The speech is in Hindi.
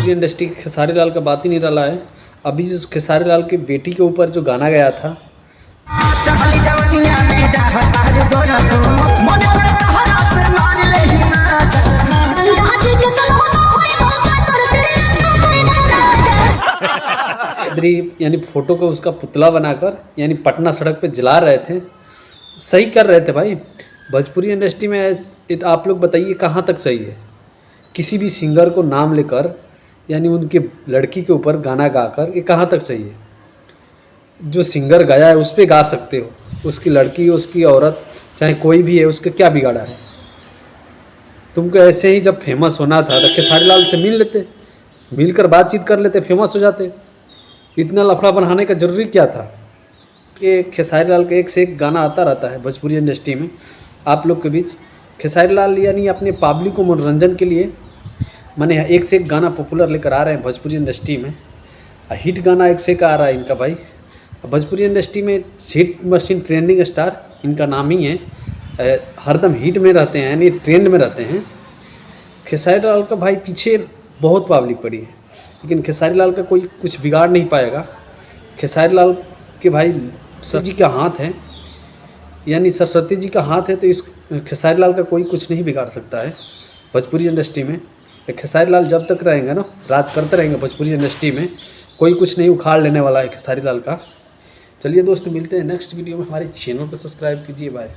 भोजपुरी इंडस्ट्री के खेसारी लाल का बात ही नहीं रहा है। अभी जो खेसारी लाल की बेटी के ऊपर जो गाना गया था, यानी फोटो को उसका पुतला बनाकर यानी पटना सड़क पे जला रहे थे। सही कर रहे थे भाई। भोजपुरी इंडस्ट्री में आप लोग बताइए कहाँ तक सही है? किसी भी सिंगर को नाम लेकर यानी उनके लड़की के ऊपर गाना गाकर, ये कहाँ तक सही है? जो सिंगर गाया है उस पर गा सकते हो, उसकी लड़की उसकी औरत चाहे कोई भी है, उसके क्या बिगाड़ा है? तुमको ऐसे ही जब फेमस होना था तो खेसारी लाल से मिल लेते, मिलकर बातचीत कर लेते, फेमस हो जाते। इतना लफड़ा बनाने का ज़रूरी क्या था? कि खेसारी लाल का एक से एक गाना आता रहता है भोजपुरी इंडस्ट्री में आप लोग के बीच। खेसारी लाल यानी अपने पब्लिक को मनोरंजन के लिए माने एक से एक गाना पॉपुलर लेकर आ रहे हैं भोजपुरी इंडस्ट्री में। हिट गाना एक से एक आ रहा है इनका भाई। भोजपुरी इंडस्ट्री में हिट मशीन, ट्रेंडिंग स्टार इनका नाम ही है। हरदम हिट में रहते हैं यानी ट्रेंड में रहते हैं। खेसारी लाल का भाई पीछे बहुत पब्लिक पड़ी है, लेकिन खेसारी लाल का कोई कुछ बिगाड़ नहीं पाएगा। खेसारी लाल के भाई सरस्वती जी का हाथ है, यानी सरस्वती जी का हाथ है, तो इस खेसारी लाल का कोई कुछ नहीं बिगाड़ सकता है भोजपुरी इंडस्ट्री में। खेसारी लाल जब तक रहेंगे ना, राज करते रहेंगे भोजपुरी इंडस्ट्री में, कोई कुछ नहीं उखाड़ लेने वाला है खेसारी लाल का। चलिए दोस्त, मिलते हैं नेक्स्ट वीडियो में। हमारे चैनल को सब्सक्राइब कीजिए। बाय।